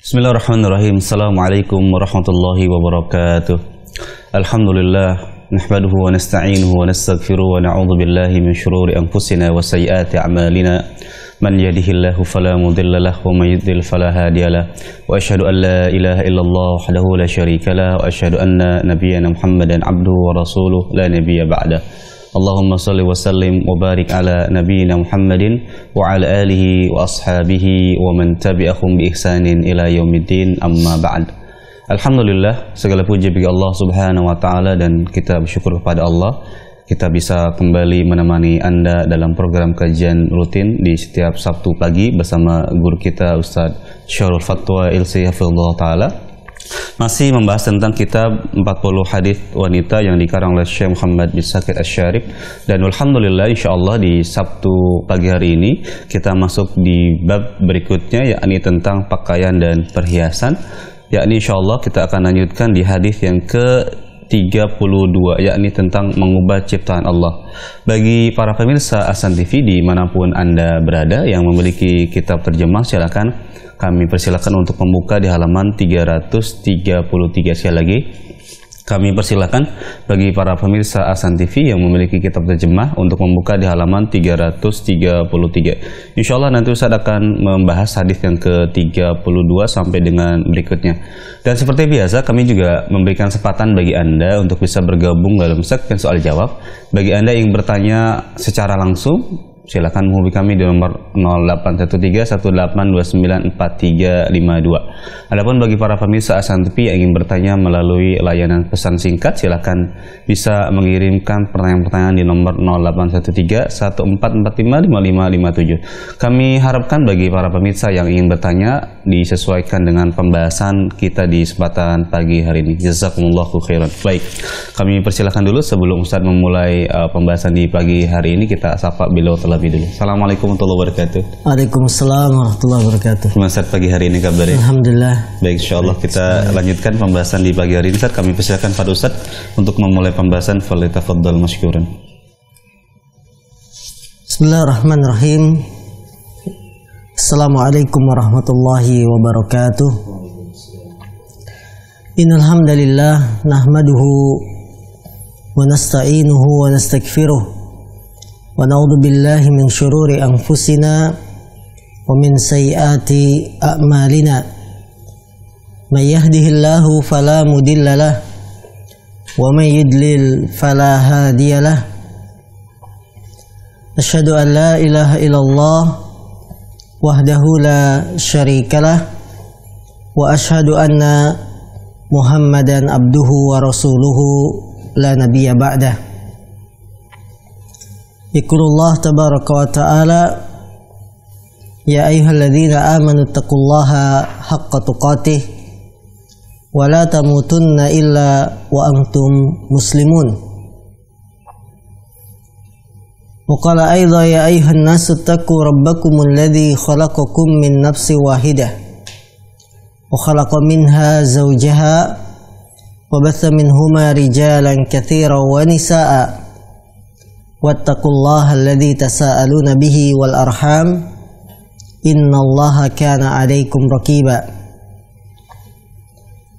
Bismillahirrahmanirrahim. Assalamualaikum warahmatullahi wabarakatuh. Alhamdulillah, nahmaduhu wa nasta'inuhu wa nastaghfiruhu wa na'udzu billahi min syururi anfusina wa sayyiati a'malina. Man yahdihillahu fala mudilla lahu wa may yudlil fala hadiyalah. Wa asyhadu an la ilaha illallah wahdahu la syarika lah wa asyhadu anna nabiyyana Muhammadan abduhu wa rasuluhu la nabiyya ba'da. Allahumma salli wa sallim wa barik ala nabiyyina Muhammadin wa ala alihi wa ashabihi wa man tabi'ahum bi ihsanin ila yaumiddin, amma ba'd. Alhamdulillah, segala puji bagi Allah Subhanahu wa taala, dan kita bersyukur kepada Allah kita bisa kembali menemani Anda dalam program kajian rutin di setiap Sabtu pagi bersama guru kita Ustaz Syarul Fatwa Ilsi Hafizullah taala. Masih membahas tentang kitab 40 hadis wanita yang dikarang oleh Syekh Muhammad bin Shakir Asy-Syarif. Dan alhamdulillah, insyaallah di Sabtu pagi hari ini kita masuk di bab berikutnya, yakni tentang pakaian dan perhiasan. Yakni insyaallah kita akan lanjutkan di hadis yang ke-32, yakni tentang mengubah ciptaan Allah. Bagi para pemirsa Ahsan TV dimanapun Anda berada yang memiliki kitab terjemah, silakan kami persilakan untuk membuka di halaman 333. Sekali lagi, kami persilakan bagi para pemirsa Ahsan TV yang memiliki kitab terjemah untuk membuka di halaman 333. Insya Allah nanti Ustaz akan membahas hadis yang ke-32 sampai dengan berikutnya. Dan seperti biasa, kami juga memberikan kesempatan bagi Anda untuk bisa bergabung dalam segmen soal jawab. Bagi Anda yang bertanya secara langsung, silakan menghubungi kami di nomor 0813-1829-4352. Adapun bagi para pemirsa Ahsan TV yang ingin bertanya melalui layanan pesan singkat, silakan bisa mengirimkan pertanyaan-pertanyaan di nomor 0813-1445-5557. Kami harapkan bagi para pemirsa yang ingin bertanya disesuaikan dengan pembahasan kita di kesempatan pagi hari ini. Jazakumullahu khairan. Baik, kami persilakan dulu sebelum Ustaz memulai pembahasan di pagi hari ini, kita sapa beliau terlebih dulu. Assalamualaikum warahmatullahi wabarakatuh. Waalaikumsalam warahmatullahi wabarakatuh. Gimana Ustaz pagi hari ini kabarnya? Alhamdulillah. Baik, insyaallah kita lanjutkan pembahasan di pagi hari ini. Ustaz, kami persilakan pada Ustaz untuk memulai pembahasan. Falyatafaddal masykuran. Bismillahirrahmanirrahim. Assalamualaikum warahmatullahi wabarakatuh. Innal hamdalillah nahmaduhu wa nasta'inuhu wa nastaghfiruh wa na'udzu billahi min syururi anfusina wa min sayyiati a'malina. May yahdihillahu fala mudilla lahu wa may yudlil fala hadiyalah. Asyhadu an la ilaha illallah wahdahu la syarikalah wa asyhadu anna Muhammadan abduhu wa rasuluhu la nabiyya ba'dah. Yaqulullah tabaraka wa ta'ala, ya ayyuhalladzina amanu taqullaha haqqa tuqatih wa la tamutunna illa wa antum muslimun. Wa qala aidha ya ayyuhan nasu taqu rabbakumul ladzi khalaqakum min nafsin wahidah wa khalaqa minha zawjaha wa batha minhuma rijalan katsiran wa nisaa'a wattaqullaha alladzi tasaaluna bihi wal arham innallaha kana 'alaikum raqiba.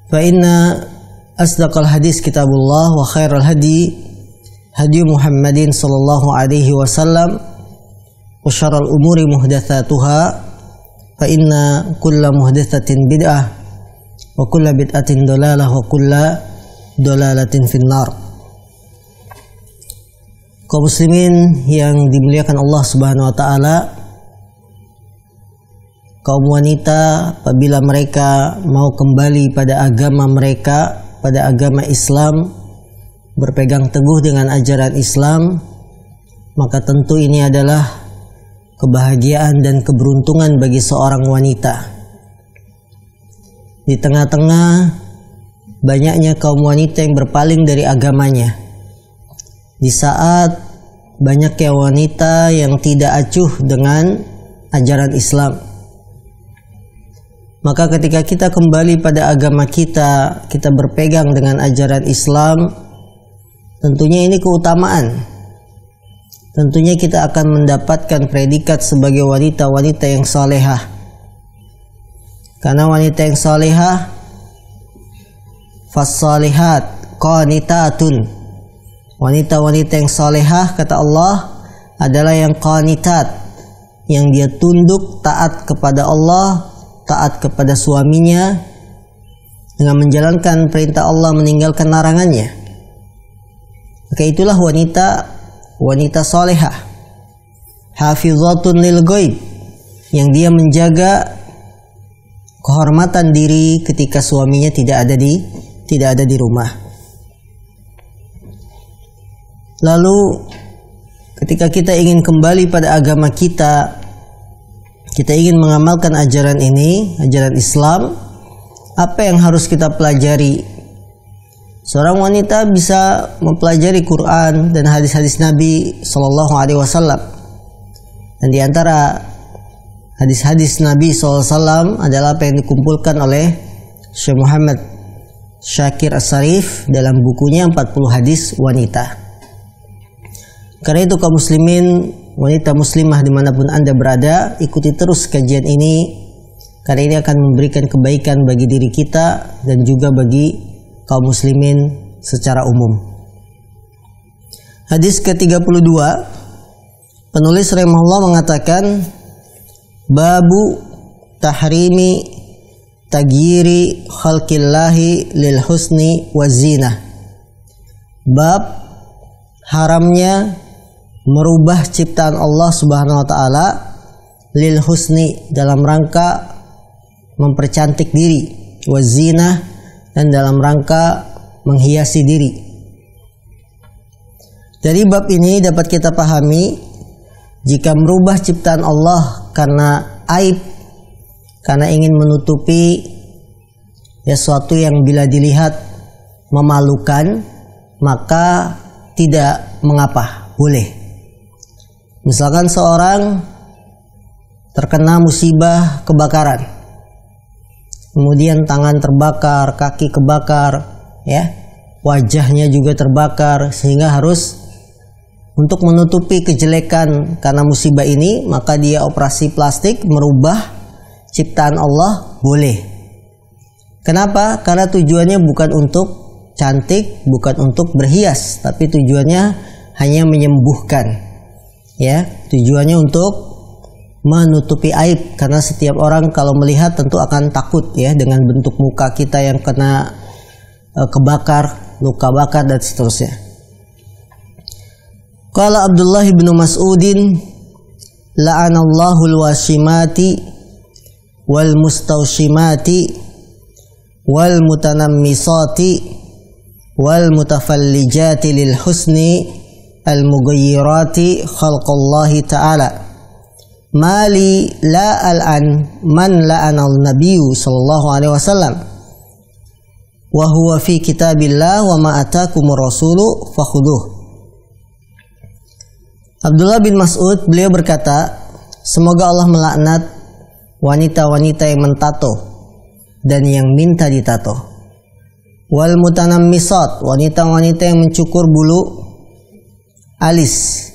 Fa inna asdaqal hadis kitabullah wa khairal hadi hadi Muhammadin sallallahu alaihi wasallam wa syarrul umuri muhdatsatuha fa inna kulla muhdatsatin bid'ah wa kulla bid'atin dalalah wa kulla dalalatin finnar. Kaum muslimin yang dimuliakan Allah Subhanahu wa taala, kaum wanita apabila mereka mau kembali pada agama mereka, pada agama Islam, berpegang teguh dengan ajaran Islam, maka tentu ini adalah kebahagiaan dan keberuntungan bagi seorang wanita. Di tengah-tengah banyaknya kaum wanita yang berpaling dari agamanya, di saat banyaknya wanita yang tidak acuh dengan ajaran Islam, maka ketika kita kembali pada agama kita, kita berpegang dengan ajaran Islam, tentunya ini keutamaan. Tentunya kita akan mendapatkan predikat sebagai wanita-wanita yang salehah. Karena wanita yang salihah, fas-salihat qanitatun. Wanita-wanita yang salihah, kata Allah, adalah yang qanitat, yang dia tunduk taat kepada Allah, taat kepada suaminya dengan menjalankan perintah Allah, meninggalkan larangannya. Maka itulah wanita salihah. Hafizatun lil ghaib, yang dia menjaga kehormatan diri ketika suaminya tidak ada di rumah. Lalu ketika kita ingin kembali pada agama kita ingin mengamalkan ajaran ini, ajaran Islam, apa yang harus kita pelajari? Seorang wanita bisa mempelajari Quran dan hadis-hadis Nabi Sallallahu Alaihi Wasallam. Dan di antara hadis-hadis Nabi SAW adalah apa yang dikumpulkan oleh Syekh Muhammad Syakir As-Sarif dalam bukunya 40 hadis wanita. Karena itu kaum muslimin, wanita muslimah dimanapun Anda berada, ikuti terus kajian ini, karena ini akan memberikan kebaikan bagi diri kita dan juga bagi kaum muslimin secara umum. Hadis ke-32, penulis rahimahullah mengatakan, Babu tahrimi tagyiri khalqillahi lil husni wa zinah. Bab haramnya merubah ciptaan Allah Subhanahu wa taala lil husni, dalam rangka mempercantik diri, wa zinah, dan dalam rangka menghiasi diri. Dari bab ini dapat kita pahami, jika merubah ciptaan Allah karena aib, karena ingin menutupi sesuatu yang bila dilihat memalukan, maka tidak mengapa, boleh. Misalkan seorang terkena musibah kebakaran, kemudian tangan terbakar, kaki kebakar, wajahnya juga terbakar, sehingga harus untuk menutupi kejelekan karena musibah ini, maka dia operasi plastik merubah ciptaan Allah, boleh. Kenapa? Karena tujuannya bukan untuk cantik, bukan untuk berhias, tapi tujuannya hanya menyembuhkan. Tujuannya untuk menutupi aib, karena setiap orang kalau melihat tentu akan takut dengan bentuk muka kita yang kena kebakar, luka bakar dan seterusnya. Qala Abdullah bin Mas'udin, la'anallahu al-washimati wal mustawshimati wal mutanammisati wal mutafallijati lil husni al mughayyirati khalqallahi ta'ala. Mali la al'an man la'ana al-nabiyyu sallallahu alaihi wasallam wa huwa fi kitabillah wa ma atakumur rasulu fakhuduh. Abdullah bin Mas'ud, beliau berkata, semoga Allah melaknat wanita-wanita yang mentato dan yang minta ditato. Wal mutanammisat, wanita-wanita yang mencukur bulu alis.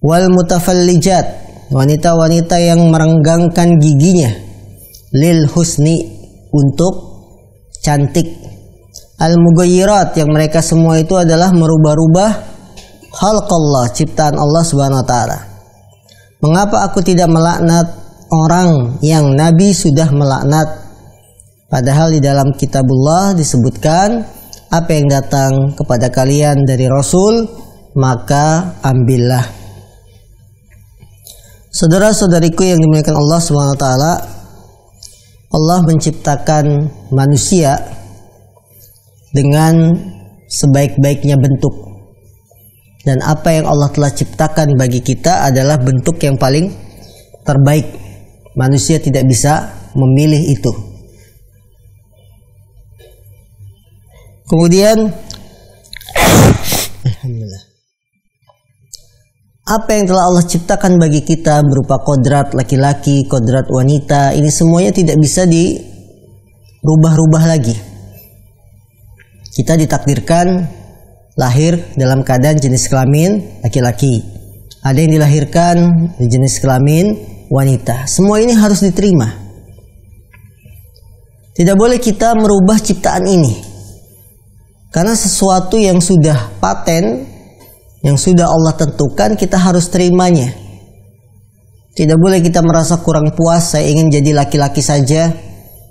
Wal mutafallijat, wanita-wanita yang merenggangkan giginya. Lil husni, untuk cantik. Al mughayyirat, yang mereka semua itu adalah merubah-rubah khalqallah, ciptaan Allah Subhanahu wa taala. Mengapa aku tidak melaknat orang yang Nabi sudah melaknat? Padahal di dalam kitabullah disebutkan, apa yang datang kepada kalian dari Rasul, maka ambillah. Saudara-saudariku yang dimuliakan Allah Subhanahu wa taala, Allah menciptakan manusia dengan sebaik-baiknya bentuk. Dan apa yang Allah telah ciptakan bagi kita adalah bentuk yang paling terbaik. Manusia tidak bisa memilih itu. Kemudian alhamdulillah, apa yang telah Allah ciptakan bagi kita berupa kodrat laki-laki, kodrat wanita, ini semuanya tidak bisa dirubah-rubah lagi. Kita ditakdirkan lahir dalam keadaan jenis kelamin laki-laki. Ada yang dilahirkan di jenis kelamin wanita. Semua ini harus diterima. Tidak boleh kita merubah ciptaan ini. Karena sesuatu yang sudah paten, yang sudah Allah tentukan, kita harus terimanya. Tidak boleh kita merasa kurang puas, saya ingin jadi laki-laki saja,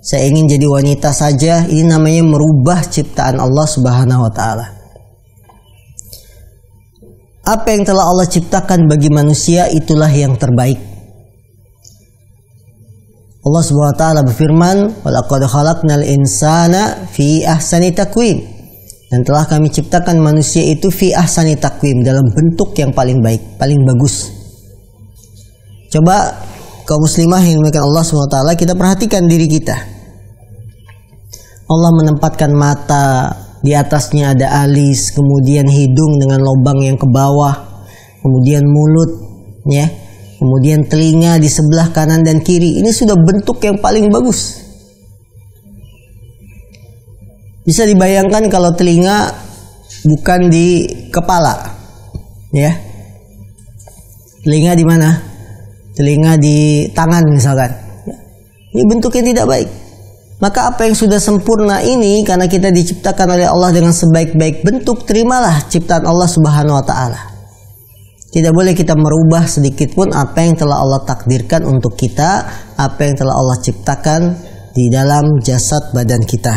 saya ingin jadi wanita saja. Ini namanya merubah ciptaan Allah Subhanahu wa taala. Apa yang telah Allah ciptakan bagi manusia itulah yang terbaik. Allah Subhanahu wa taala berfirman, "Walaqad khalaqnal insana fi ahsani taqwim." Dan telah kami ciptakan manusia itu fi ahsani taqwim, dalam bentuk yang paling baik, paling bagus. Coba kaum muslimah yang dimuliakan Allah Subhanahu wa taala, kita perhatikan diri kita. Allah menempatkan mata, di atasnya ada alis, kemudian hidung dengan lubang yang ke bawah, kemudian mulut, ya. Kemudian telinga di sebelah kanan dan kiri. Ini sudah bentuk yang paling bagus. Bisa dibayangkan kalau telinga bukan di kepala, ya. Telinga di mana? Telinga di tangan misalkan. Ini bentuknya tidak baik. Maka apa yang sudah sempurna ini, karena kita diciptakan oleh Allah dengan sebaik-baik bentuk, terimalah ciptaan Allah Subhanahu wa taala. Tidak boleh kita merubah sedikit pun apa yang telah Allah takdirkan untuk kita, apa yang telah Allah ciptakan di dalam jasad badan kita.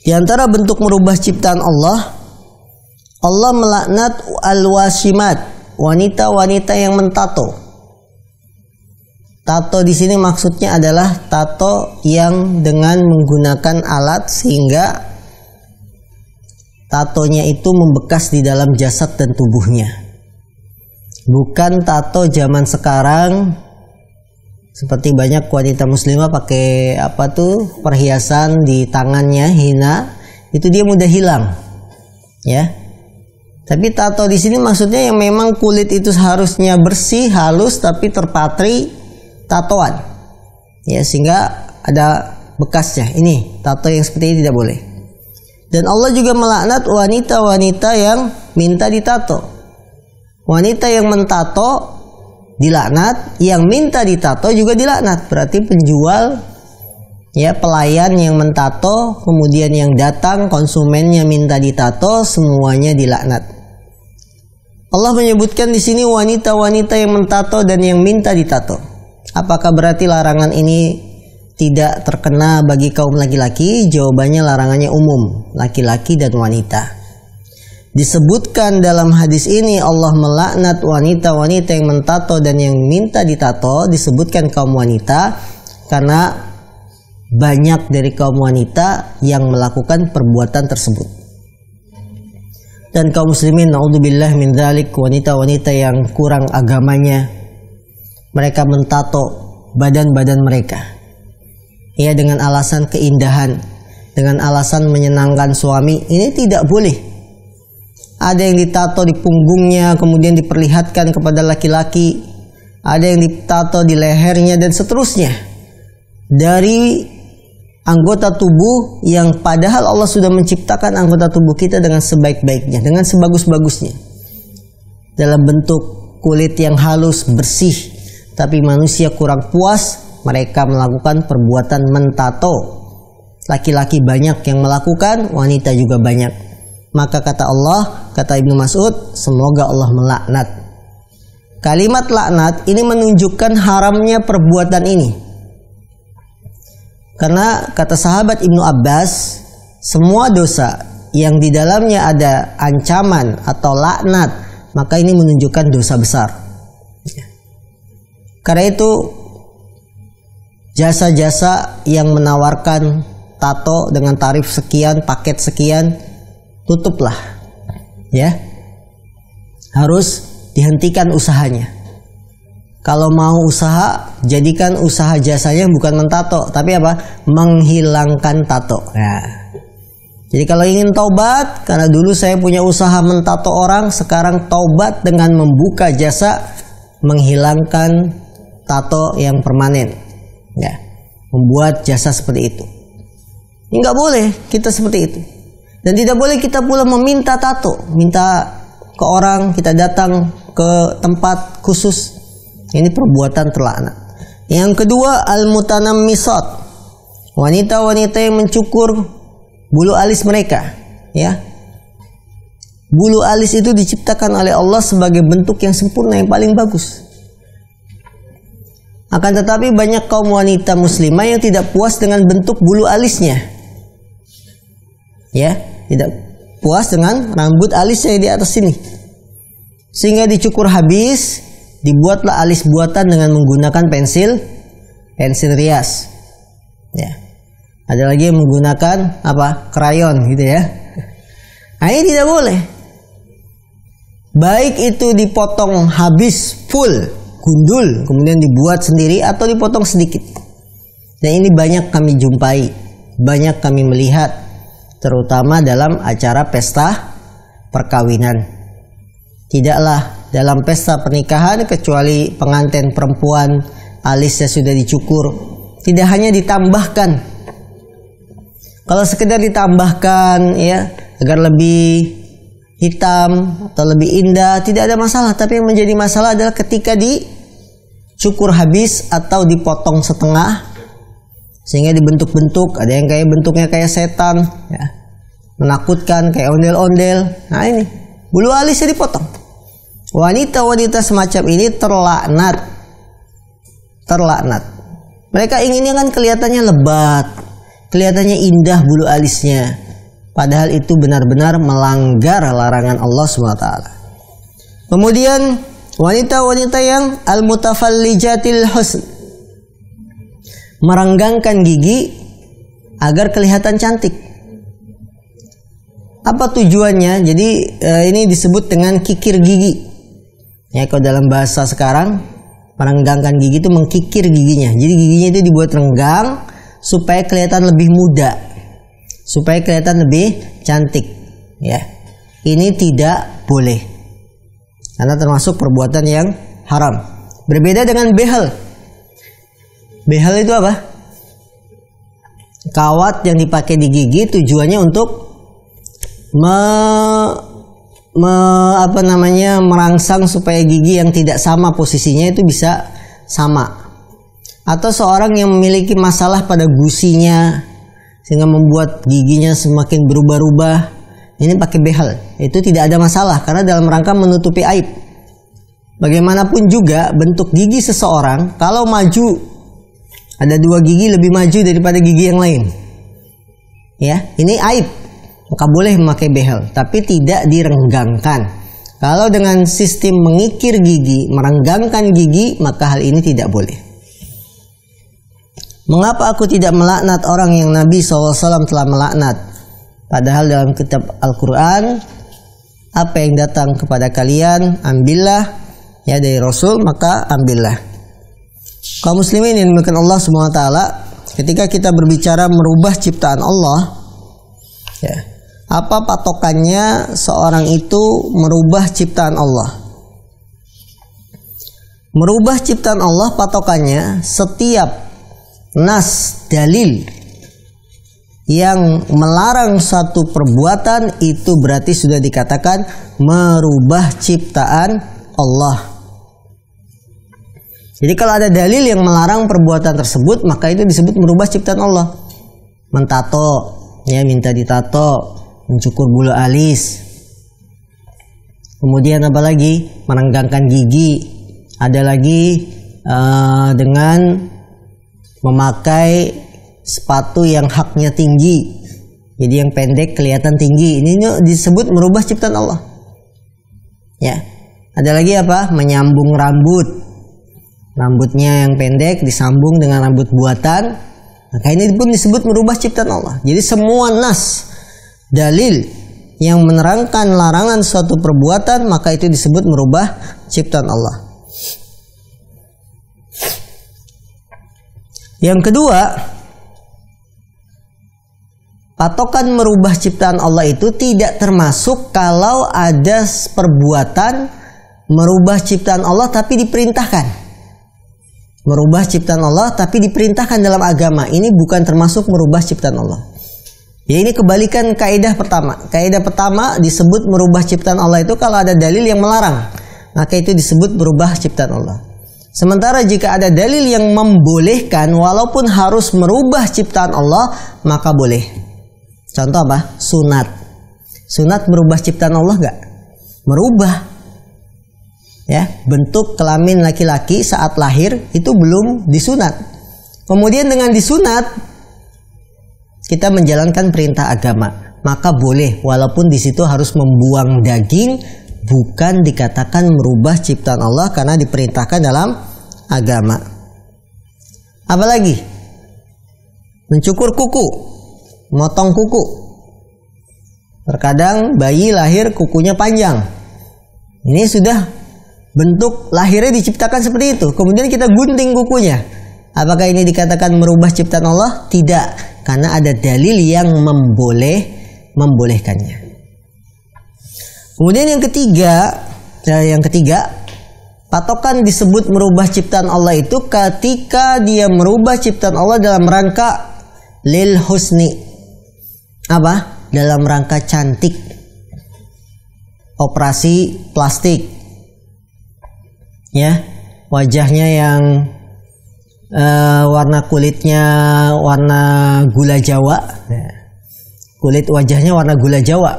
Di antara bentuk merubah ciptaan Allah, Allah melaknat al-washimat, wanita-wanita yang mentato. Tato di sini maksudnya adalah tato yang dengan menggunakan alat sehingga tatonya itu membekas di dalam jasad dan tubuhnya. Bukan tato zaman sekarang seperti banyak wanita muslimah pakai perhiasan di tangannya, hina, itu dia mudah hilang, ya. Tapi tato di sini maksudnya yang memang kulit itu harusnya bersih, halus, tapi terpatri tatoan, ya, sehingga ada bekasnya. Ini tato yang seperti ini tidak boleh. Dan Allah juga melaknat wanita-wanita yang minta ditato. Wanita yang mentato dilaknat, yang minta ditato juga dilaknat. Berarti penjual, ya, pelayan yang mentato, kemudian yang datang konsumennya minta ditato, semuanya dilaknat. Allah menyebutkan di sini wanita-wanita yang mentato dan yang minta ditato. Apakah berarti larangan ini tidak terkena bagi kaum laki-laki? Jawabannya larangannya umum, laki-laki dan wanita. Disebutkan dalam hadis ini Allah melaknat wanita-wanita yang mentato dan yang minta ditato. Disebutkan kaum wanita karena banyak dari kaum wanita yang melakukan perbuatan tersebut. Dan kaum muslimin, naudzubillah min dzalik, wanita-wanita yang kurang agamanya, mereka mentato badan-badan mereka, ya, dengan alasan keindahan, dengan alasan menyenangkan suami. Ini tidak boleh. Ada yang ditato di punggungnya kemudian diperlihatkan kepada laki-laki, ada yang ditato di lehernya dan seterusnya, dari anggota tubuh yang padahal Allah sudah menciptakan anggota tubuh kita dengan sebaik-baiknya, dengan sebagus-bagusnya, dalam bentuk kulit yang halus, bersih. Tapi manusia kurang puas, mereka melakukan perbuatan mentato. Laki-laki banyak yang melakukan, wanita juga banyak. Maka kata Allah, kata Ibnu Mas'ud, semoga Allah melaknat. Kalimat laknat ini menunjukkan haramnya perbuatan ini. Karena kata sahabat Ibnu Abbas, semua dosa yang di dalamnya ada ancaman atau laknat, maka ini menunjukkan dosa besar. Karena itu jasa-jasa yang menawarkan tato dengan tarif sekian, paket sekian, tutuplah, ya. Harus dihentikan usahanya. Kalau mau usaha, jadikan usaha jasanya bukan mentato, tapi apa? Menghilangkan tato. Nah, jadi kalau ingin taubat, karena dulu saya punya usaha mentato orang, sekarang taubat dengan membuka jasa menghilangkan tato yang permanen, ya, membuat jasa seperti itu. Ini nggak boleh kita seperti itu, dan tidak boleh kita pula meminta tato, minta ke orang, kita datang ke tempat khusus. Ini perbuatan terlaknat. Yang kedua, al-mutanammisat, wanita-wanita yang mencukur bulu alis mereka, ya. Bulu alis itu diciptakan oleh Allah sebagai bentuk yang sempurna, yang paling bagus. Akan tetapi banyak kaum wanita muslimah yang tidak puas dengan bentuk bulu alisnya, ya, tidak puas dengan rambut alisnya di atas sini, sehingga dicukur habis. Dibuatlah alis buatan dengan menggunakan pensil rias. Ya. Ada lagi yang menggunakan apa? Krayon gitu ya. Nah, ini tidak boleh. Baik itu dipotong habis full, gundul, kemudian dibuat sendiri, atau dipotong sedikit. Dan ini banyak kami jumpai, banyak kami melihat, terutama dalam acara pesta perkawinan. Tidaklah dalam pesta pernikahan kecuali pengantin perempuan alisnya sudah dicukur, tidak hanya ditambahkan. Kalau sekedar ditambahkan, ya, agar lebih hitam atau lebih indah, tidak ada masalah. Tapi yang menjadi masalah adalah ketika dicukur habis atau dipotong setengah sehingga dibentuk-bentuk. Ada yang kayak bentuknya kayak setan, ya, menakutkan, kayak ondel-ondel. Nah, ini bulu alisnya dipotong. Wanita-wanita semacam ini terlaknat. Mereka inginnya kan kelihatannya lebat, kelihatannya indah bulu alisnya. Padahal itu benar-benar melanggar larangan Allah SWT. Kemudian wanita-wanita yang al-mutafallijatil husn, merenggangkan gigi agar kelihatan cantik. Apa tujuannya? Jadi ini disebut dengan kikir gigi. Ya, kalau dalam bahasa sekarang, merenggangkan gigi itu mengkikir giginya. Jadi giginya itu dibuat renggang supaya kelihatan lebih muda, supaya kelihatan lebih cantik. Ya, ini tidak boleh, karena termasuk perbuatan yang haram. Berbeda dengan behel. Behel itu apa? Kawat yang dipakai di gigi, tujuannya untuk merangsang supaya gigi yang tidak sama posisinya itu bisa sama. Atau seorang yang memiliki masalah pada gusinya sehingga membuat giginya semakin berubah-ubah, ini pakai behel. Itu tidak ada masalah karena dalam rangka menutupi aib. Bagaimanapun juga bentuk gigi seseorang, kalau maju ada 2 gigi lebih maju daripada gigi yang lain, ya, ini aib. Maka boleh memakai behel, tapi tidak direnggangkan. Kalau dengan sistem mengikir gigi, merenggangkan gigi, maka hal ini tidak boleh. Mengapa aku tidak melaknat orang yang Nabi SAW telah melaknat? Padahal dalam kitab Al-Quran, apa yang datang kepada kalian, ambillah, ya, dari Rasul, maka ambillah. Kaum muslimin yang dimuliakan Allah SWT, ketika kita berbicara merubah ciptaan Allah, ya, apa patokannya seorang itu merubah ciptaan Allah? Merubah ciptaan Allah patokannya setiap nas dalil yang melarang satu perbuatan itu berarti sudah dikatakan merubah ciptaan Allah. Jadi kalau ada dalil yang melarang perbuatan tersebut, maka itu disebut merubah ciptaan Allah. Mentato, ya, minta ditato, mencukur bulu alis. Kemudian apa lagi? Merenggangkan gigi. Ada lagi dengan memakai sepatu yang haknya tinggi. Jadi yang pendek kelihatan tinggi. Ini disebut merubah ciptaan Allah. Ya. Ada lagi apa? Menyambung rambut. Rambutnya yang pendek disambung dengan rambut buatan. Maka ini pun disebut merubah ciptaan Allah. Jadi semua nas, dalil yang menerangkan larangan suatu perbuatan, maka itu disebut merubah ciptaan Allah. Yang kedua, patokan merubah ciptaan Allah itu tidak termasuk kalau ada perbuatan merubah ciptaan Allah tapi diperintahkan. Merubah ciptaan Allah tapi diperintahkan dalam agama, ini bukan termasuk merubah ciptaan Allah. Ya, ini kebalikan kaidah pertama. Kaidah pertama disebut merubah ciptaan Allah itu kalau ada dalil yang melarang, maka itu disebut merubah ciptaan Allah. Sementara jika ada dalil yang membolehkan walaupun harus merubah ciptaan Allah, maka boleh. Contoh apa? Sunat. Sunat merubah ciptaan Allah nggak? Merubah. Ya, bentuk kelamin laki-laki saat lahir itu belum disunat. Kemudian dengan disunat kita menjalankan perintah agama, maka boleh walaupun di situ harus membuang daging, bukan dikatakan merubah ciptaan Allah karena diperintahkan dalam agama. Apalagi mencukur kuku, motong kuku. Terkadang bayi lahir kukunya panjang. Ini sudah bentuk lahirnya diciptakan seperti itu. Kemudian kita gunting kukunya. Apakah ini dikatakan merubah ciptaan Allah? Tidak, karena ada dalil yang membolehkannya. Kemudian yang ketiga, patokan disebut merubah ciptaan Allah itu ketika dia merubah ciptaan Allah dalam rangka lil husni. Apa? Dalam rangka cantik. Operasi plastik. Ya, wajahnya yang warna kulitnya warna gula Jawa. Kulit wajahnya warna gula Jawa.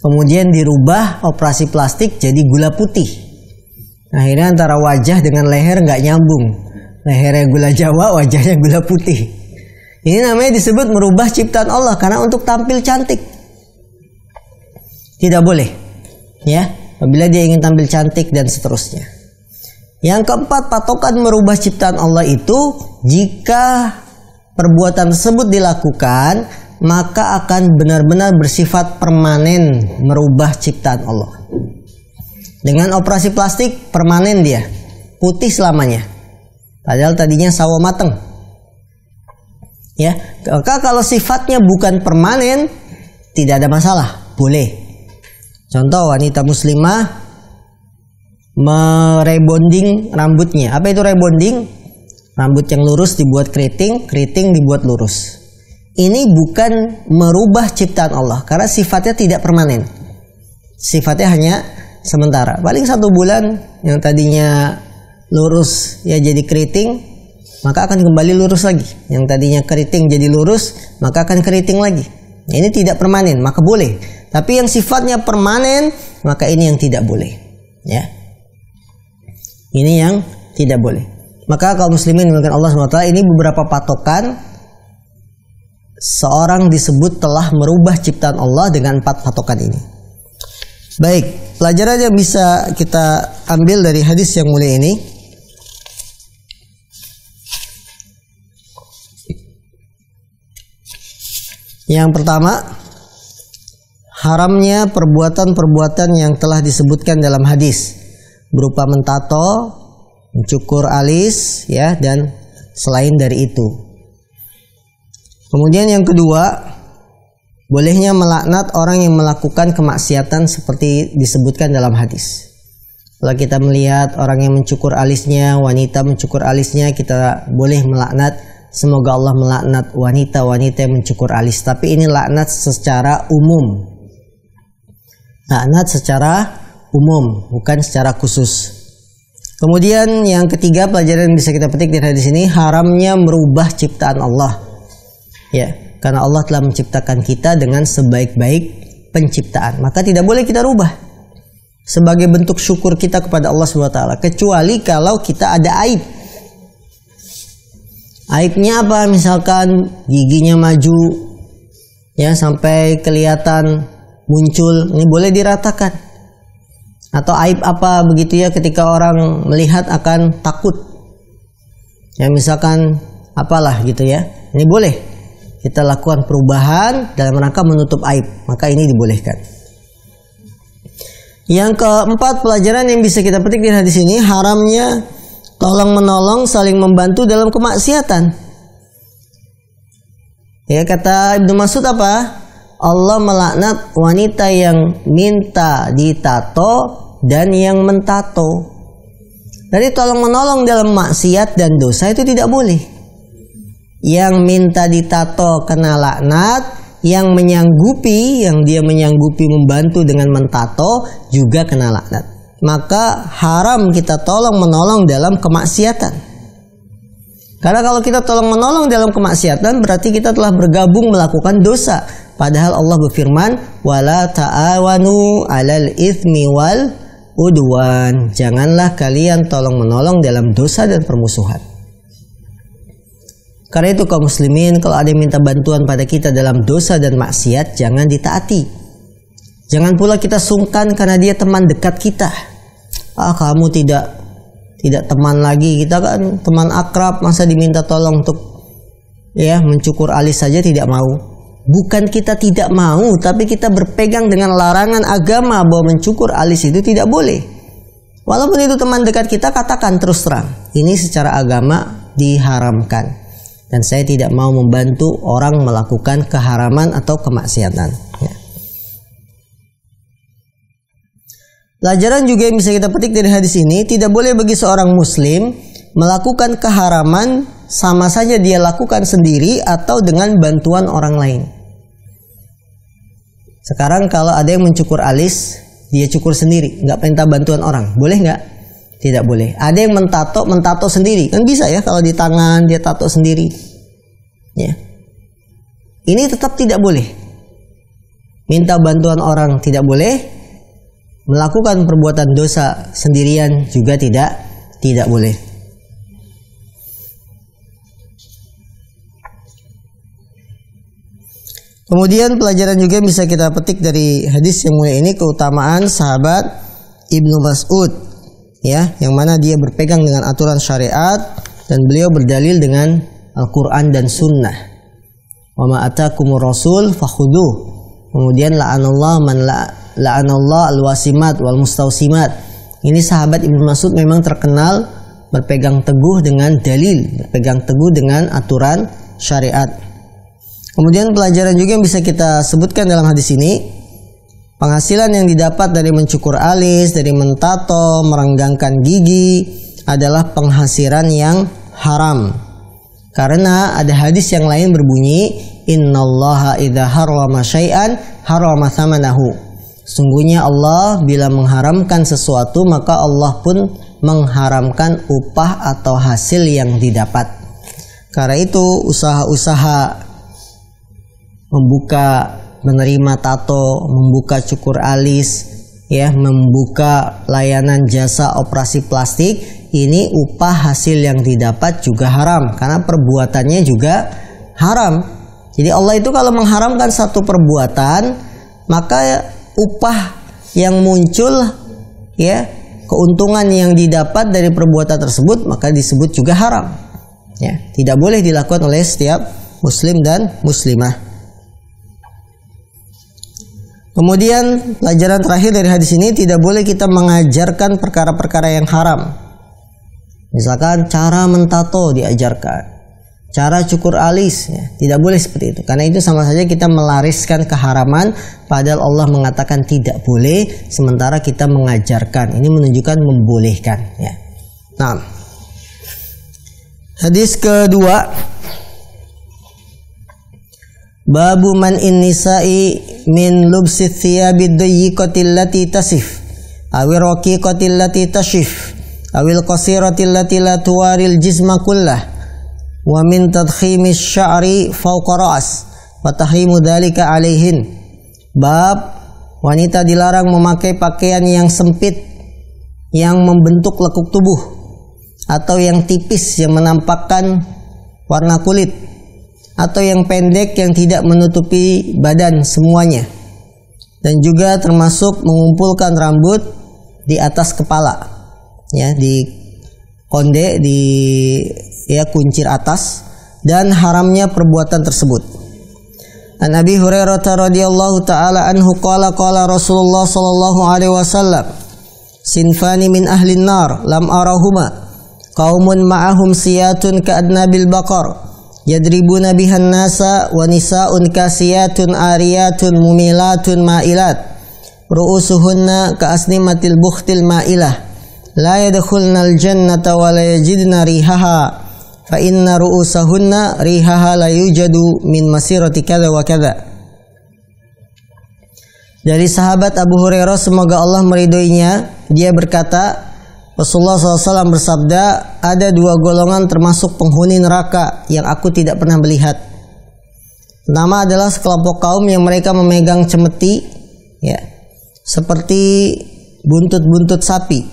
Kemudian dirubah operasi plastik jadi gula putih. Akhirnya antara wajah dengan leher nggak nyambung. Lehernya gula Jawa, wajahnya gula putih. Ini namanya disebut merubah ciptaan Allah karena untuk tampil cantik. Tidak boleh. Ya, apabila dia ingin tampil cantik dan seterusnya. Yang keempat, patokan merubah ciptaan Allah itu jika perbuatan tersebut dilakukan, maka akan benar-benar bersifat permanen merubah ciptaan Allah. Dengan operasi plastik permanen dia, putih selamanya. Padahal tadinya sawo mateng. Ya, maka kalau sifatnya bukan permanen, tidak ada masalah, boleh. Contoh wanita muslimah merebonding rambutnya. Apa itu rebonding? Rambut yang lurus dibuat keriting, keriting dibuat lurus. Ini bukan merubah ciptaan Allah karena sifatnya tidak permanen. Sifatnya hanya sementara. Paling 1 bulan yang tadinya lurus ya jadi keriting, maka akan kembali lurus lagi. Yang tadinya keriting jadi lurus, maka akan keriting lagi. Ini tidak permanen, maka boleh. Tapi yang sifatnya permanen, maka ini yang tidak boleh. Ya. Ini yang tidak boleh. Maka kaum muslimin dimuliakan Allah SWT, ini beberapa patokan seorang disebut telah merubah ciptaan Allah dengan 4 patokan ini. Baik, pelajaran yang bisa kita ambil dari hadis yang mulia ini. Yang pertama, haramnya perbuatan-perbuatan yang telah disebutkan dalam hadis berupa mentato, mencukur alis, ya, dan selain dari itu. Kemudian yang kedua, bolehnya melaknat orang yang melakukan kemaksiatan seperti disebutkan dalam hadis. Kalau kita melihat orang yang mencukur alisnya, wanita mencukur alisnya, kita boleh melaknat. Semoga Allah melaknat wanita-wanita yang mencukur alis. Tapi ini laknat secara umum. Laknat secara umum, bukan secara khusus. Kemudian yang ketiga, pelajaran yang bisa kita petik dari hadis ini, haramnya merubah ciptaan Allah. Ya, karena Allah telah menciptakan kita dengan sebaik-baik penciptaan, maka tidak boleh kita rubah sebagai bentuk syukur kita kepada Allah SWT, kecuali kalau kita ada aib. Aibnya apa? Misalkan giginya maju, ya, sampai kelihatan muncul, ini boleh diratakan. Atau aib apa begitu ya, ketika orang melihat akan takut, ya, misalkan apalah gitu ya, ini boleh kita lakukan perubahan dalam rangka menutup aib, maka ini dibolehkan. Yang keempat, pelajaran yang bisa kita petik di hadis ini, haramnya tolong menolong, saling membantu dalam kemaksiatan. Ya, kata Ibnu Mas'ud apa? Allah melaknat wanita yang minta ditato dan yang mentato. Jadi tolong menolong dalam maksiat dan dosa itu tidak boleh. Yang minta ditato kena laknat, yang menyanggupi, yang dia menyanggupi membantu dengan mentato juga kena laknat. maka haram kita tolong menolong dalam kemaksiatan. Karena kalau kita tolong menolong dalam kemaksiatan berarti kita telah bergabung melakukan dosa. Padahal Allah berfirman, wala ta'awanu 'alal itsmi wal udwan. Janganlah kalian tolong menolong dalam dosa dan permusuhan. Karena itu kaum muslimin, kalau ada yang minta bantuan pada kita dalam dosa dan maksiat, jangan ditaati. Jangan pula kita sungkan karena dia teman dekat kita. Kamu tidak teman lagi, kita kan teman akrab, masa diminta tolong untuk mencukur alis saja tidak mau. Bukan kita tidak mau, tapi kita berpegang dengan larangan agama bahwa mencukur alis itu tidak boleh. Walaupun itu teman dekat kita, katakan terus terang, ini secara agama diharamkan. Dan saya tidak mau membantu orang melakukan keharaman atau kemaksiatan. Pelajaran juga yang bisa kita petik dari hadis ini, tidak boleh bagi seorang muslim melakukan keharaman sama saja dia lakukan sendiri atau dengan bantuan orang lain. Sekarang kalau ada yang mencukur alis, dia cukur sendiri, nggak minta bantuan orang, boleh nggak? Tidak boleh. Ada yang mentato sendiri, kan bisa ya, kalau di tangan dia tato sendiri. Ya. Ini tetap tidak boleh. Minta bantuan orang tidak boleh. Melakukan perbuatan dosa sendirian juga tidak boleh. Kemudian pelajaran juga bisa kita petik dari hadis yang mulia ini, keutamaan sahabat Ibnu Mas'ud, ya, yang mana dia berpegang dengan aturan syariat dan beliau berdalil dengan Al-Quran dan Sunnah. Wa ma atakumur rasul fakhudhuh. Kemudian la'anallah al-wasimat wal mustausimat. Ini sahabat Ibnu Mas'ud memang terkenal berpegang teguh dengan dalil, berpegang teguh dengan aturan syariat. Kemudian pelajaran juga yang bisa kita sebutkan dalam hadis ini, penghasilan yang didapat dari mencukur alis, dari mentato, merenggangkan gigi adalah penghasilan yang haram. Karena ada hadis yang lain berbunyi, innallaha idza harrama syai'an harrama thamanahu. Sungguhnya Allah bila mengharamkan sesuatu, maka Allah pun mengharamkan upah atau hasil yang didapat. Karena itu usaha-usaha menerima tato, membuka cukur alis, ya, membuka layanan jasa operasi plastik, ini upah hasil yang didapat juga haram karena perbuatannya juga haram. Jadi Allah itu kalau mengharamkan satu perbuatan, maka upah yang muncul, ya, keuntungan yang didapat dari perbuatan tersebut maka disebut juga haram. Ya, tidak boleh dilakukan oleh setiap muslim dan muslimah. Kemudian pelajaran terakhir dari hadis ini, tidak boleh kita mengajarkan perkara-perkara yang haram. Misalkan cara mentato diajarkan, cara cukur alis, ya, tidak boleh seperti itu. Karena itu sama saja kita melariskan keharaman, padahal Allah mengatakan tidak boleh, sementara kita mengajarkan. Ini menunjukkan membolehkan. Ya. Nah, hadis kedua, babu man nisa'i min lubsi thiyabid dayyiqatil lati tasif awir raqiqatil lati tashif awil qasiratil lati la tuwaril jisma kullah wa min tadkhimis sya'ri fawqa ra's wa tahrimu dzalika alaihin. Bab wanita dilarang memakai pakaian yang sempit yang membentuk lekuk tubuh atau yang tipis yang menampakkan warna kulit, atau yang pendek yang tidak menutupi badan semuanya, dan juga termasuk mengumpulkan rambut di atas kepala, ya, di konde, di kuncir atas, dan haramnya perbuatan tersebut. An Abi Hurairah radhiyallahu taala anhu qala Rasulullah sallallahu alaihi wasallam, sinfani min ahlin nar lam arahuma, qaumun ma'ahum siyatun ka'adnabil baqar yadribuna bihan nasa wa nisa'un kasiyatun ariyatun mumilatun ma'ilat ru'usuhunna ka'asnimatil bukhtil ma'ilah la yadkhulnal jannata wa la yajidna rihaha fa inna ru'usahunna rihaha la yujadu min masirati kadza wa kadza. Dari sahabat Abu Hurairah, semoga Allah meridhoinya, dia berkata, Rasulullah SAW bersabda, ada dua golongan termasuk penghuni neraka yang aku tidak pernah melihat. Pertama adalah sekelompok kaum yang mereka memegang cemeti, ya, seperti buntut-buntut sapi,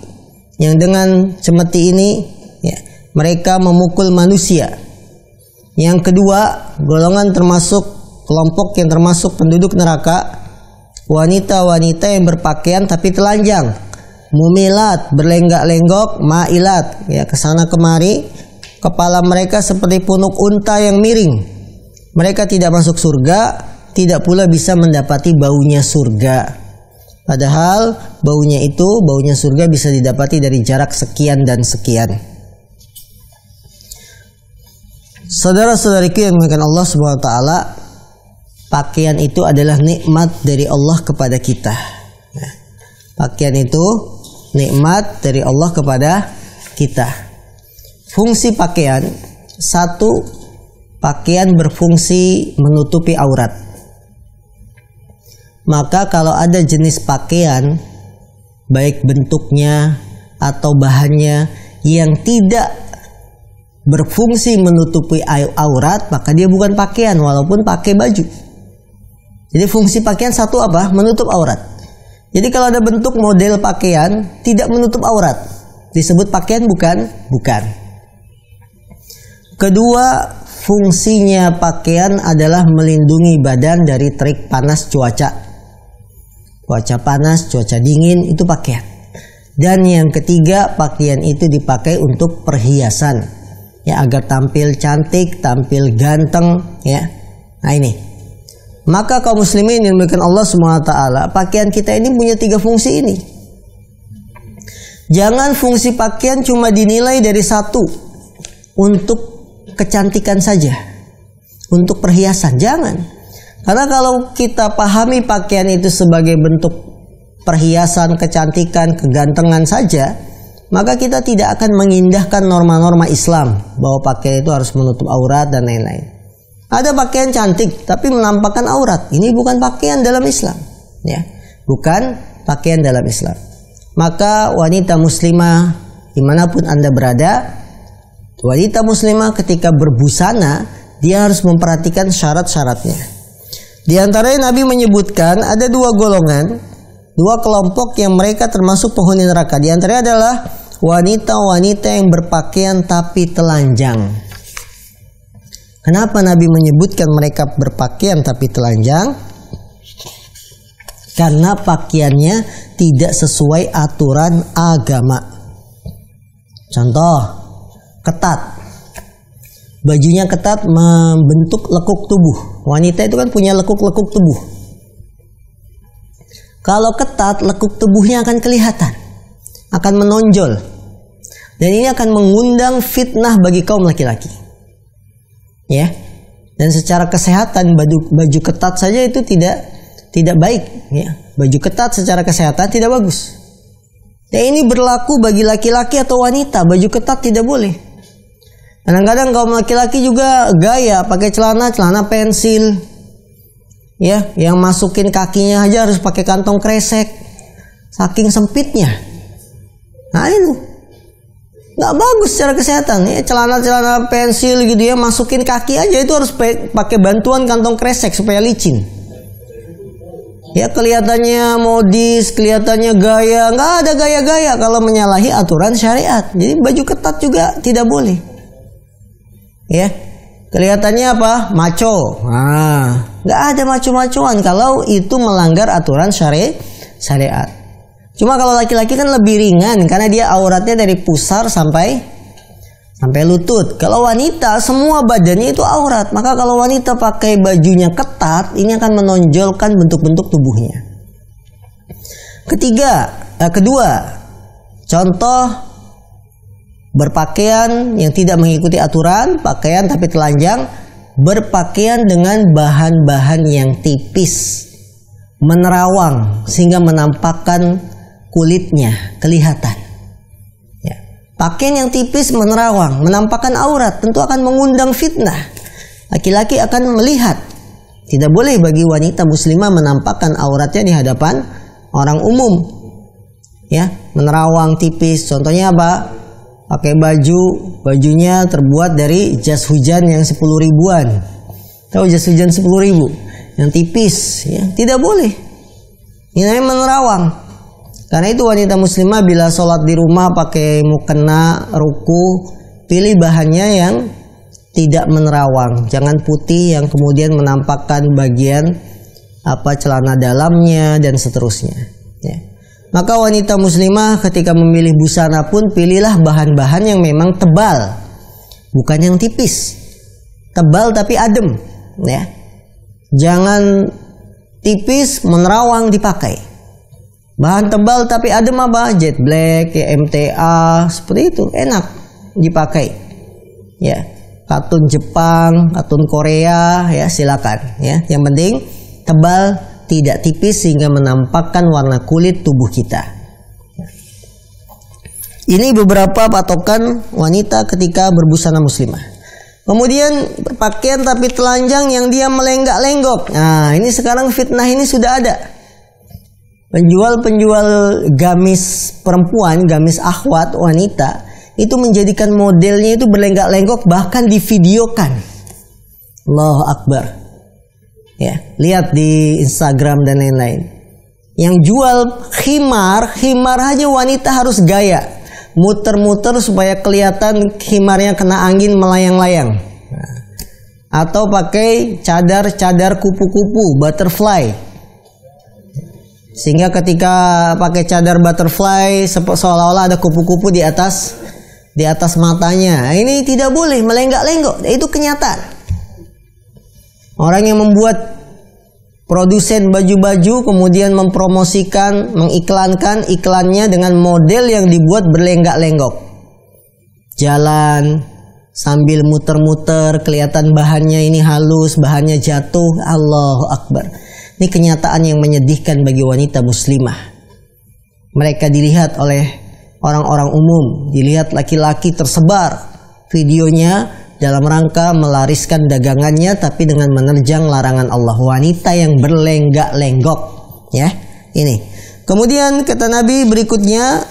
yang dengan cemeti ini, ya, mereka memukul manusia. Yang kedua, golongan termasuk kelompok yang termasuk penduduk neraka, wanita-wanita yang berpakaian tapi telanjang, mumilat, berlenggak-lenggok, mailat, ya, kesana kemari, kepala mereka seperti punuk unta yang miring. Mereka tidak masuk surga, tidak pula bisa mendapati baunya surga. Padahal baunya surga bisa didapati dari jarak sekian dan sekian. Saudara-saudariku yang dimuliakan Allah Subhanahu wa taala, pakaian itu adalah nikmat dari Allah kepada kita. Pakaian itu nikmat dari Allah kepada kita. Fungsi pakaian, satu, pakaian berfungsi menutupi aurat. Maka kalau ada jenis pakaian, baik bentuknya atau bahannya yang tidak berfungsi menutupi aurat, maka dia bukan pakaian walaupun pakai baju. Jadi fungsi pakaian satu apa? Menutup aurat. Jadi kalau ada bentuk model pakaian tidak menutup aurat, disebut pakaian bukan? Bukan. Kedua, fungsinya pakaian adalah melindungi badan dari terik panas cuaca. Cuaca panas, cuaca dingin, itu pakaian. Dan yang ketiga, pakaian itu dipakai untuk perhiasan, ya, agar tampil cantik, tampil ganteng, ya. Nah ini. Maka kaum muslimin yang dimuliakan Allah SWT, pakaian kita ini punya tiga fungsi ini. Jangan fungsi pakaian cuma dinilai dari satu, untuk kecantikan saja, untuk perhiasan. Jangan. Karena kalau kita pahami pakaian itu sebagai bentuk perhiasan, kecantikan, kegantengan saja, maka kita tidak akan mengindahkan norma-norma Islam bahwa pakaian itu harus menutup aurat dan lain-lain. Ada pakaian cantik tapi menampakkan aurat. Ini bukan pakaian dalam Islam, ya. Bukan pakaian dalam Islam. Maka wanita muslimah dimanapun Anda berada, wanita muslimah ketika berbusana, dia harus memperhatikan syarat-syaratnya. Di antaranya Nabi menyebutkan ada dua golongan, dua kelompok yang mereka termasuk penghuni neraka. Di antaranya adalah wanita-wanita yang berpakaian tapi telanjang. Kenapa Nabi menyebutkan mereka berpakaian tapi telanjang? Karena pakaiannya tidak sesuai aturan agama. Contoh, ketat. Bajunya ketat membentuk lekuk tubuh. Wanita itu kan punya lekuk-lekuk tubuh. Kalau ketat, lekuk tubuhnya akan kelihatan, akan menonjol. Dan ini akan mengundang fitnah bagi kaum laki-laki. Ya. Dan secara kesehatan baju ketat saja itu tidak baik, ya. Baju ketat secara kesehatan tidak bagus. Ya, ini berlaku bagi laki-laki atau wanita, baju ketat tidak boleh. Kadang-kadang kaum laki-laki juga gaya pakai celana pensil. Ya, yang masukin kakinya aja harus pakai kantong kresek. Saking sempitnya. Nah, itu nggak bagus secara kesehatan, ya. Celana pensil gitu ya, masukin kaki aja itu harus pakai bantuan kantong kresek supaya licin. Ya, kelihatannya modis, kelihatannya gaya. Nggak ada gaya-gaya kalau menyalahi aturan syariat. Jadi baju ketat juga tidak boleh. Ya, kelihatannya apa? Maco. Nah, nggak ada maco-macoan kalau itu melanggar aturan syariat. Cuma kalau laki-laki kan lebih ringan karena dia auratnya dari pusar sampai lutut. Kalau wanita semua badannya itu aurat. Maka kalau wanita pakai bajunya ketat, ini akan menonjolkan bentuk-bentuk tubuhnya. Kedua, contoh berpakaian yang tidak mengikuti aturan, pakaian tapi telanjang, berpakaian dengan bahan-bahan yang tipis, menerawang sehingga menampakkan kulitnya kelihatan. Ya. Pakaian yang tipis menerawang, menampakkan aurat, tentu akan mengundang fitnah. Laki-laki akan melihat, Tidak boleh bagi wanita muslimah menampakkan auratnya di hadapan orang umum. Ya, menerawang tipis. Contohnya apa? Pakai bajunya terbuat dari jas hujan yang 10 ribuan. Tahu jas hujan 10 ribu? Yang tipis, ya. Tidak boleh. Ini namanya menerawang. Karena itu wanita muslimah bila sholat di rumah pakai mukena, ruku, pilih bahannya yang tidak menerawang. Jangan putih yang kemudian menampakkan bagian celana dalamnya dan seterusnya. Ya. Maka wanita muslimah ketika memilih busana pun pilihlah bahan-bahan yang memang tebal, bukan yang tipis. Tebal tapi adem, ya. Jangan tipis menerawang dipakai. Bahan tebal tapi adem apa? Jet black, ya, MTA, seperti itu enak dipakai. Ya, katun Jepang, katun Korea, ya silakan. Ya, yang penting tebal, tidak tipis sehingga menampakkan warna kulit tubuh kita. Ini beberapa patokan wanita ketika berbusana muslimah. Kemudian berpakaian tapi telanjang yang dia melenggak-lenggok. Nah, ini sekarang fitnah ini sudah ada. Penjual-penjual gamis perempuan, gamis akhwat wanita, itu menjadikan modelnya itu berlenggak-lenggok, bahkan divideokan. Allahu Akbar. Ya, lihat di Instagram dan lain-lain. Yang jual khimar aja wanita harus gaya. Muter-muter supaya kelihatan khimarnya kena angin melayang-layang. Atau pakai cadar kupu-kupu, butterfly. Sehingga ketika pakai cadar butterfly seolah-olah ada kupu-kupu di atas matanya. Ini tidak boleh melenggak-lenggok. Itu kenyataan. Orang yang membuat produsen baju-baju kemudian mempromosikan, mengiklankan iklannya dengan model yang dibuat berlenggak-lenggok. Jalan sambil muter-muter, kelihatan bahannya ini halus, bahannya jatuh. Allahu Akbar. Ini kenyataan yang menyedihkan bagi wanita muslimah. Mereka dilihat oleh orang-orang umum, dilihat laki-laki tersebar videonya dalam rangka melariskan dagangannya, tapi dengan menerjang larangan Allah. Wanita yang berlenggak-lenggok, ya. Ini. Kemudian kata Nabi berikutnya,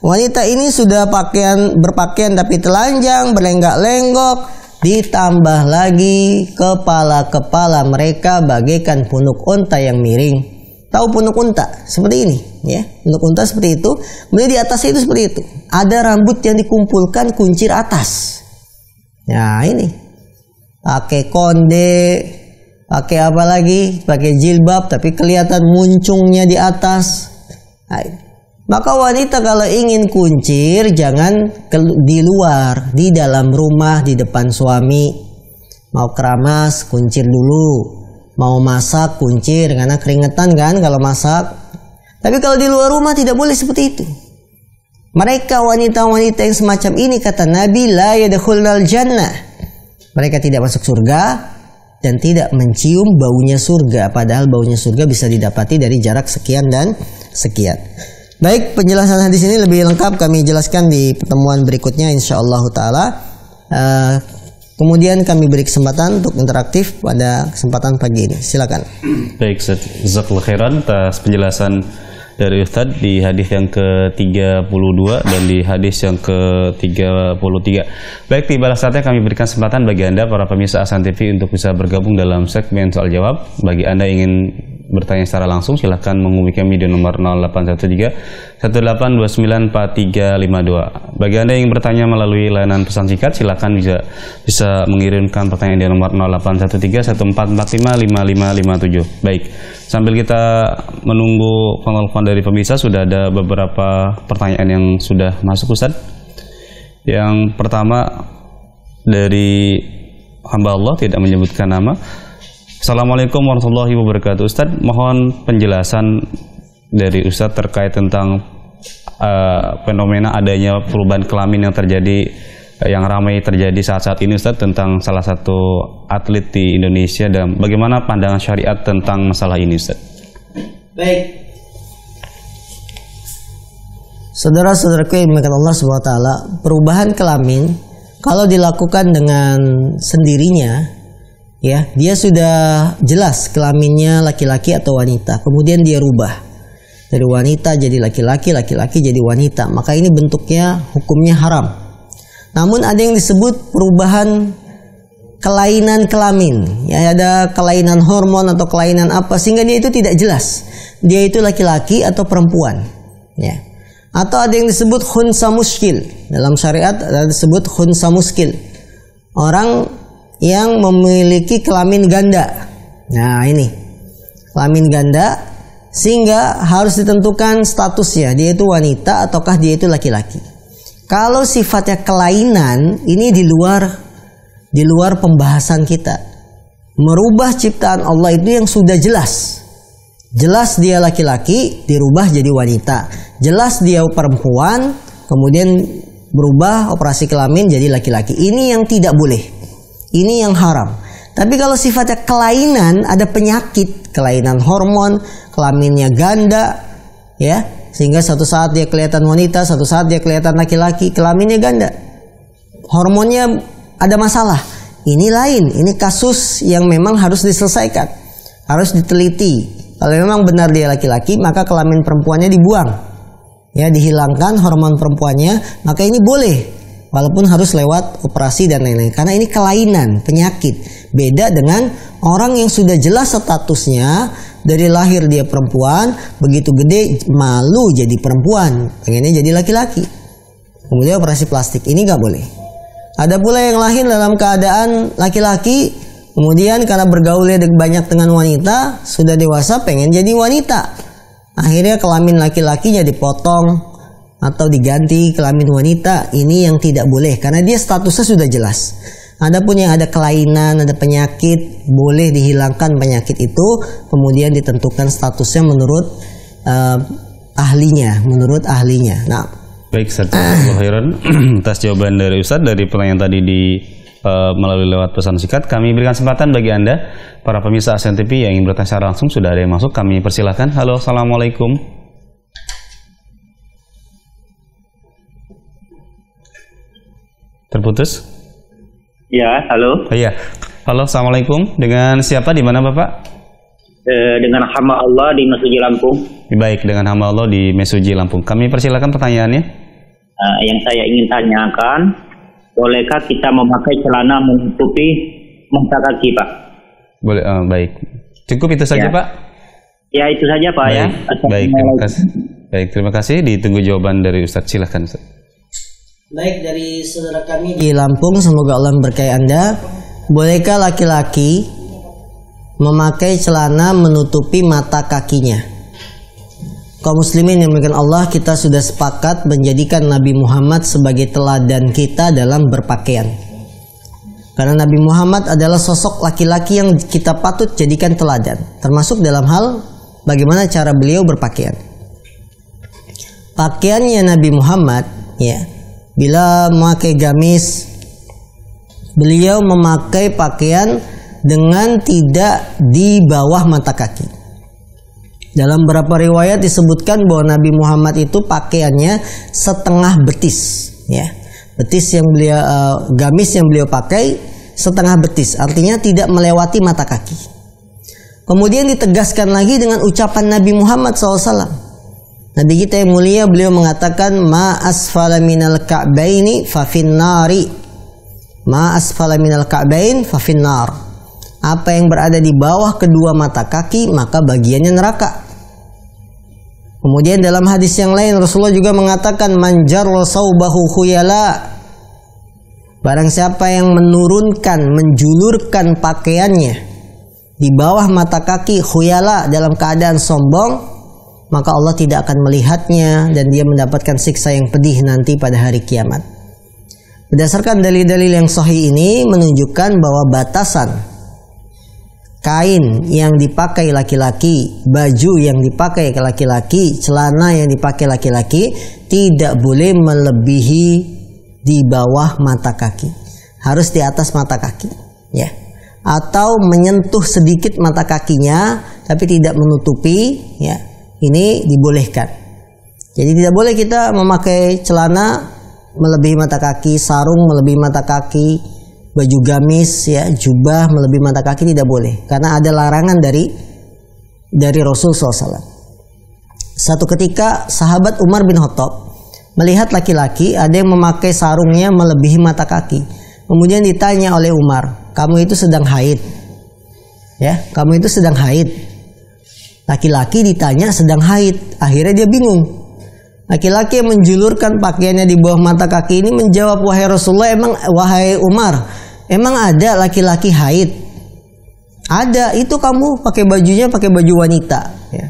wanita ini sudah berpakaian tapi telanjang, berlenggak-lenggok, ditambah lagi kepala-kepala mereka bagaikan punuk unta yang miring. Tahu punuk unta? Seperti ini, ya. Punuk unta seperti itu. Kemudian di atasnya itu seperti itu. Ada rambut yang dikumpulkan kuncir atas. Ya, ini. Pakai konde, pakai apa lagi? Pakai jilbab tapi kelihatan muncungnya di atas. Nah, maka wanita kalau ingin kuncir jangan di luar, di dalam rumah, di depan suami. Mau keramas, kuncir dulu. Mau masak, kuncir karena keringetan kan kalau masak. Tapi kalau di luar rumah tidak boleh seperti itu. Mereka wanita-wanita yang semacam ini kata Nabi la yadkhulul jannah. Mereka tidak masuk surga dan tidak mencium baunya surga, padahal baunya surga bisa didapati dari jarak sekian dan sekian. Baik, penjelasan hadis ini lebih lengkap kami jelaskan di pertemuan berikutnya insyaallah taala. Kemudian kami beri kesempatan untuk interaktif pada kesempatan pagi ini. Silakan. Baik, jazakallahu khairan atas penjelasan dari Ustadz di hadis yang ke-32 dan di hadis yang ke-33. Baik, tiba saatnya kami berikan kesempatan bagi Anda para pemirsa Ahsan TV untuk bisa bergabung dalam segmen soal jawab. Bagi Anda yang ingin bertanya secara langsung silahkan menghubungi kami di nomor 0813 18294352. Bagi Anda yang bertanya melalui layanan pesan singkat silahkan bisa mengirimkan pertanyaan di nomor 0813 14455557. Baik, sambil kita menunggu penelpon dari pemirsa sudah ada beberapa pertanyaan yang sudah masuk Ustaz. Yang pertama dari hamba Allah tidak menyebutkan nama. Assalamualaikum warahmatullahi wabarakatuh. Ustaz, mohon penjelasan dari Ustaz terkait tentang fenomena adanya perubahan kelamin yang ramai terjadi saat-saat ini Ustaz, tentang salah satu atlet di Indonesia dan bagaimana pandangan syariat tentang masalah ini Ustaz. Baik. Saudara-saudaraku yang dimuliakan Allah Subhanahu wa taala, perubahan kelamin kalau dilakukan dengan sendirinya Ya, dia sudah jelas kelaminnya laki-laki atau wanita, kemudian dia rubah dari wanita jadi laki-laki, laki-laki jadi wanita, maka ini bentuknya hukumnya haram. Namun ada yang disebut perubahan kelainan kelamin, ya, ada kelainan hormon atau kelainan apa sehingga dia itu tidak jelas dia itu laki-laki atau perempuan, ya. Atau ada yang disebut khunsa muskil, dalam syariat ada disebut khunsa muskil, orang yang memiliki kelamin ganda. Nah, ini kelamin ganda, sehingga harus ditentukan statusnya, dia itu wanita ataukah dia itu laki-laki. Kalau sifatnya kelainan, ini di luar pembahasan kita. Merubah ciptaan Allah itu yang sudah jelas dia laki-laki dirubah jadi wanita, jelas dia perempuan kemudian berubah operasi kelamin jadi laki-laki. Ini yang tidak boleh, ini yang haram. Tapi kalau sifatnya kelainan, ada penyakit, kelainan hormon, kelaminnya ganda, ya, sehingga satu saat dia kelihatan wanita, satu saat dia kelihatan laki-laki, kelaminnya ganda, hormonnya ada masalah. Ini lain, ini kasus yang memang harus diselesaikan, harus diteliti. Kalau memang benar dia laki-laki, maka kelamin perempuannya dibuang, ya, dihilangkan hormon perempuannya, maka ini boleh, walaupun harus lewat operasi dan lain-lain, karena ini kelainan, penyakit. Beda dengan orang yang sudah jelas statusnya, dari lahir dia perempuan, begitu gede malu jadi perempuan, pengennya jadi laki-laki, kemudian operasi plastik, ini gak boleh. Ada pula yang lahir dalam keadaan laki-laki, kemudian karena bergaulnya banyak dengan wanita, sudah dewasa pengen jadi wanita, akhirnya kelamin laki-lakinya dipotong atau diganti kelamin wanita. Ini yang tidak boleh, karena dia statusnya sudah jelas. Adapun yang ada kelainan, ada penyakit, boleh dihilangkan penyakit itu, kemudian ditentukan statusnya menurut ahlinya. Nah, baik, Ustaz, atas jawaban dari Ustaz dari pertanyaan tadi melalui lewat pesan singkat. Kami berikan kesempatan bagi Anda, para pemirsa ASEAN TV yang ingin bertanya secara langsung. Sudah ada yang masuk, kami persilahkan. Halo, assalamualaikum. Terputus? Ya, halo. Iya, halo, assalamualaikum. Dengan siapa, di mana Bapak? Dengan hamba Allah di Mesuji Lampung. Baik, dengan hamba Allah di Mesuji Lampung. Kami persilahkan pertanyaannya. Yang saya ingin tanyakan, bolehkah kita memakai celana menutupi mata kaki, Pak? Boleh, baik. Cukup itu saja, ya, Pak? Ya, itu saja, Pak. Baik, ya. Baik, terima kasih. Baik, terima kasih. Ditunggu jawaban dari Ustaz. Silahkan, Ustaz. Baik, dari saudara kami di Lampung, semoga Allah memberkahi Anda. Bolehkah laki-laki memakai celana menutupi mata kakinya? Kaum muslimin yang dimuliakan Allah, kita sudah sepakat menjadikan Nabi Muhammad sebagai teladan kita dalam berpakaian. Karena Nabi Muhammad adalah sosok laki-laki yang kita patut jadikan teladan, termasuk dalam hal bagaimana cara beliau berpakaian. Pakaiannya Nabi Muhammad, ya, bila memakai gamis, beliau memakai pakaian dengan tidak di bawah mata kaki. Dalam beberapa riwayat disebutkan bahwa Nabi Muhammad itu pakaiannya setengah betis, ya. Betis yang beliau gamis yang beliau pakai setengah betis, artinya tidak melewati mata kaki. Kemudian ditegaskan lagi dengan ucapan Nabi Muhammad SAW. Nabi kita yang mulia, beliau mengatakan, ma asfala minal ka'baini fa finnari. Ma asfala minal ka'bain fa finnar. Apa yang berada di bawah kedua mata kaki, maka bagiannya neraka. Kemudian dalam hadis yang lain Rasulullah juga mengatakan, man jarra saubahu khuyala. Barang siapa yang menjulurkan pakaiannya di bawah mata kaki khuyala, dalam keadaan sombong, maka Allah tidak akan melihatnya dan dia mendapatkan siksa yang pedih nanti pada hari kiamat. Berdasarkan dalil-dalil yang sahih ini menunjukkan bahwa batasan kain yang dipakai laki-laki, baju yang dipakai laki-laki, celana yang dipakai laki-laki tidak boleh melebihi di bawah mata kaki. Harus di atas mata kaki, ya. Atau menyentuh sedikit mata kakinya tapi tidak menutupi, ya. Ini dibolehkan. Jadi tidak boleh kita memakai celana melebihi mata kaki, sarung melebihi mata kaki, baju gamis, ya, jubah melebihi mata kaki tidak boleh, karena ada larangan dari Rasul SAW. Satu ketika sahabat Umar bin Khattab melihat laki-laki ada yang memakai sarungnya melebihi mata kaki. Kemudian ditanya oleh Umar, kamu itu sedang haid? Ya, kamu itu sedang haid. Laki-laki ditanya sedang haid. Akhirnya dia bingung. Laki-laki yang menjulurkan pakaiannya di bawah mata kaki ini menjawab, wahai Umar, emang ada laki-laki haid? Ada, itu kamu pakai bajunya pakai baju wanita. Ya.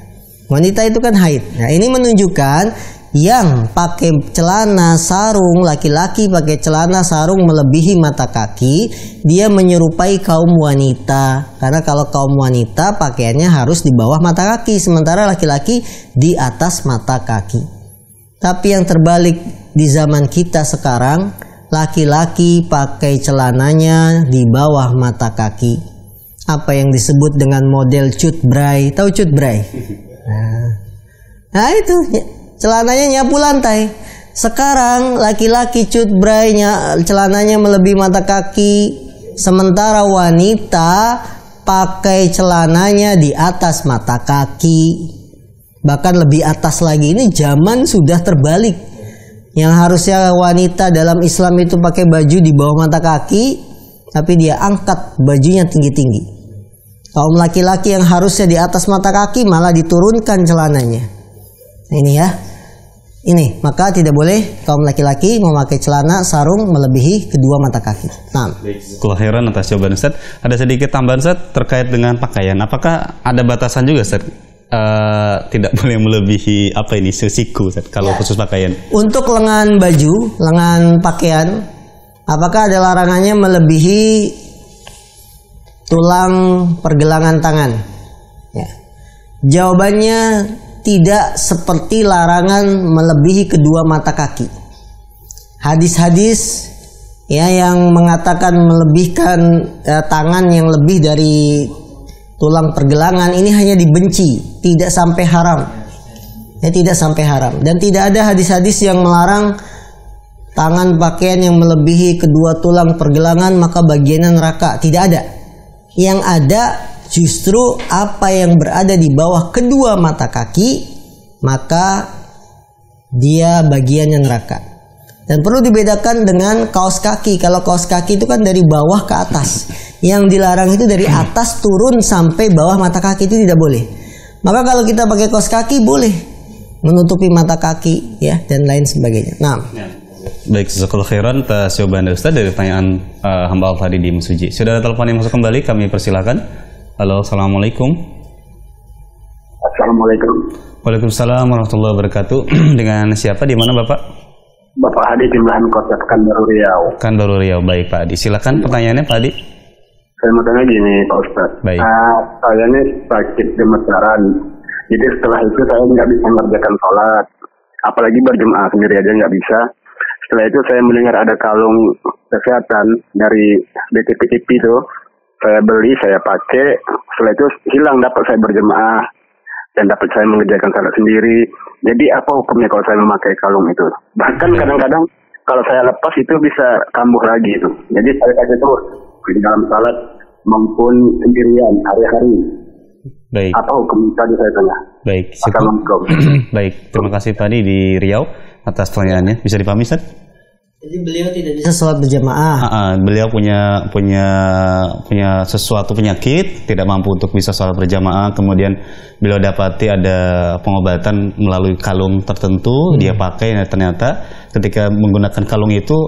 Wanita itu kan haid. Nah, ini menunjukkan yang pakai celana sarung, laki-laki pakai celana sarung melebihi mata kaki, dia menyerupai kaum wanita. Karena kalau kaum wanita pakaiannya harus di bawah mata kaki, sementara laki-laki di atas mata kaki. Tapi yang terbalik di zaman kita sekarang, laki-laki pakai celananya di bawah mata kaki. Apa yang disebut dengan model cut bray. Tahu cut bray? Nah itu celananya nyapu lantai. Sekarang laki-laki cut braynya celananya melebihi mata kaki, sementara wanita pakai celananya di atas mata kaki, bahkan lebih atas lagi. Ini zaman sudah terbalik. Yang harusnya wanita dalam Islam itu pakai baju di bawah mata kaki, tapi dia angkat bajunya tinggi-tinggi. Kaum laki-laki yang harusnya di atas mata kaki malah diturunkan celananya. Ini ya. Ini, maka tidak boleh kaum laki-laki memakai celana sarung melebihi kedua mata kaki. Nah, Khairan atas jawaban Ustaz. Ada sedikit tambahan Ustaz terkait dengan pakaian. Apakah ada batasan juga Ustaz? Tidak boleh melebihi siku Ustaz, kalau khusus pakaian. Untuk lengan baju, lengan pakaian, apakah ada larangannya melebihi tulang pergelangan tangan? Ya. Jawabannya tidak seperti larangan melebihi kedua mata kaki. Hadis-hadis ya yang mengatakan melebihkan tangan yang lebih dari tulang pergelangan ini hanya dibenci, tidak sampai haram. Ya, tidak sampai haram. Dan tidak ada hadis-hadis yang melarang tangan pakaian yang melebihi kedua tulang pergelangan maka bagiannya neraka. Tidak ada. Yang ada justru apa yang berada di bawah kedua mata kaki, maka dia bagiannya neraka. Dan perlu dibedakan dengan kaos kaki. Kalau kaos kaki itu kan dari bawah ke atas. Yang dilarang itu dari atas turun sampai bawah mata kaki, itu tidak boleh. Maka kalau kita pakai kaos kaki boleh menutupi mata kaki ya dan lain sebagainya. Nah, baik, jazakallahu khairan atas jawaban Ustaz dari pertanyaan hamba Allah tadi di Mesuji. Sudah ada telepon yang masuk kembali, kami persilakan. Halo, assalamualaikum. Assalamualaikum. Waalaikumsalam warahmatullahi wabarakatuh. Dengan siapa, di mana Bapak? Bapak Adi Timlahan Kota Pekanbaru Riau. Pekanbaru Riau, baik Pak Adi. Silakan pertanyaannya Pak Adi. Saya mau tanya gini Pak Ustaz. Baik. Saya ini sakit gemetaran. Jadi setelah itu saya nggak bisa mengerjakan sholat. Apalagi berjemaah sendiri aja nggak bisa. Setelah itu saya mendengar ada kalung kesehatan dari BTPTP itu. Saya beli, saya pakai. Setelah itu hilang, dapat saya berjemaah dan dapat saya mengerjakan salat sendiri. Jadi apa hukumnya kalau saya memakai kalung itu? Bahkan kadang-kadang kalau saya lepas itu bisa kambuh lagi itu. Jadi saya pakai terus di dalam salat maupun sendirian hari-hari. Baik. Apa hukum tadi saya tanya? Baik. Assalamualaikum. Baik, terima kasih Pak Adi di Riau atas pertanyaannya. Bisa dipahami Ustaz? Jadi beliau tidak bisa sholat berjamaah. Beliau punya sesuatu penyakit, tidak mampu untuk bisa sholat berjamaah. Kemudian beliau dapati ada pengobatan melalui kalung tertentu, dia pakai. Dan ternyata ketika menggunakan kalung itu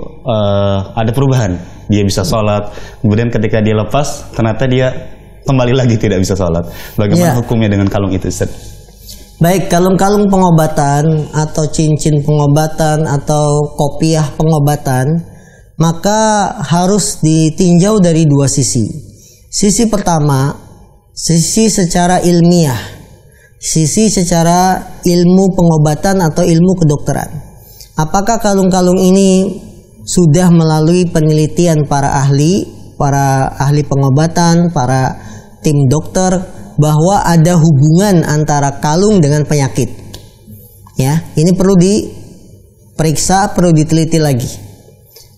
ada perubahan. Dia bisa sholat. Kemudian ketika dia lepas, ternyata dia kembali lagi tidak bisa sholat. Bagaimana hukumnya dengan kalung itu, Ustaz? Baik, kalung-kalung pengobatan atau cincin pengobatan atau kopiah pengobatan, maka harus ditinjau dari dua sisi. Sisi pertama, sisi secara ilmiah, sisi secara ilmu pengobatan atau ilmu kedokteran. Apakah kalung-kalung ini sudah melalui penelitian para ahli pengobatan, para tim dokter, bahwa ada hubungan antara kalung dengan penyakit. Ya, ini perlu diperiksa, perlu diteliti lagi.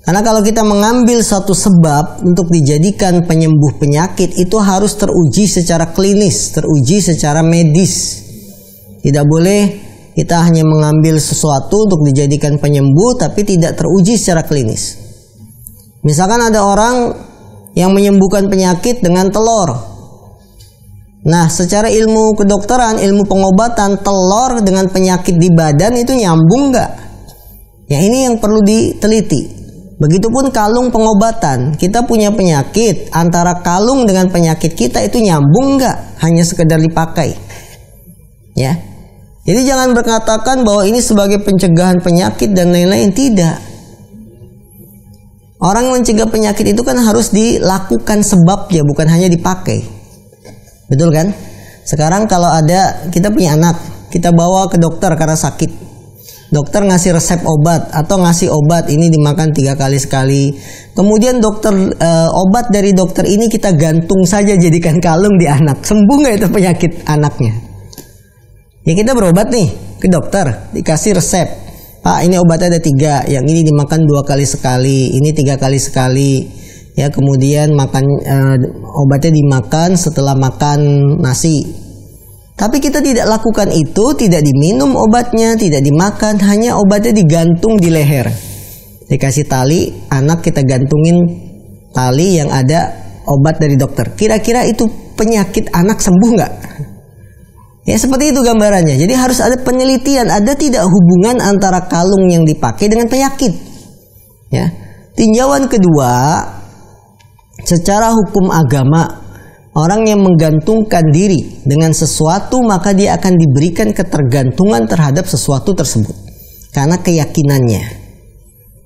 Karena kalau kita mengambil satu sebab untuk dijadikan penyembuh penyakit, itu harus teruji secara klinis, teruji secara medis. Tidak boleh kita hanya mengambil sesuatu untuk dijadikan penyembuh tapi tidak teruji secara klinis. Misalkan ada orang yang menyembuhkan penyakit dengan telur. Nah, secara ilmu kedokteran, ilmu pengobatan, telur dengan penyakit di badan itu nyambung nggak? Ya, ini yang perlu diteliti. Begitupun kalung pengobatan, kita punya penyakit, antara kalung dengan penyakit kita itu nyambung nggak? Hanya sekedar dipakai, ya. Jadi jangan berkatakan bahwa ini sebagai pencegahan penyakit dan lain-lain, tidak. Orang mencegah penyakit itu kan harus dilakukan sebabnya, bukan hanya dipakai, betul kan? Sekarang kalau ada, kita punya anak, kita bawa ke dokter karena sakit. Dokter ngasih resep obat atau ngasih obat ini dimakan 3 kali sekali. Kemudian obat dari dokter ini kita gantung saja jadikan kalung di anak. Sembuh nggak itu penyakit anaknya? Ya kita berobat nih ke dokter, dikasih resep. Pak, ini obatnya ada 3, yang ini dimakan 2 kali sekali, ini 3 kali sekali. Ya kemudian obatnya dimakan setelah makan nasi. Tapi kita tidak lakukan itu, tidak diminum obatnya, tidak dimakan, hanya obatnya digantung di leher. Dikasih tali, anak kita gantungin tali yang ada obat dari dokter. Kira-kira itu penyakit anak sembuh nggak? Ya seperti itu gambarannya. Jadi harus ada penelitian, ada tidak hubungan antara kalung yang dipakai dengan penyakit. Ya. Tinjauan kedua, secara hukum agama, orang yang menggantungkan diri dengan sesuatu maka dia akan diberikan ketergantungan terhadap sesuatu tersebut karena keyakinannya.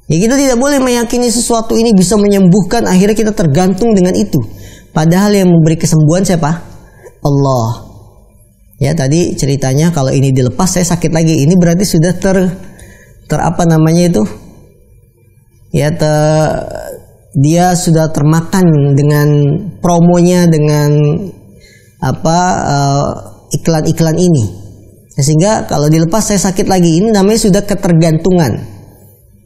Ya kita tidak boleh meyakini sesuatu ini bisa menyembuhkan, akhirnya kita tergantung dengan itu. Padahal yang memberi kesembuhan siapa? Allah. Ya tadi ceritanya kalau ini dilepas saya sakit lagi. Ini berarti sudah apa namanya itu? Ya dia sudah termakan dengan promonya, dengan iklan-iklan ini. Sehingga kalau dilepas saya sakit lagi, ini namanya sudah ketergantungan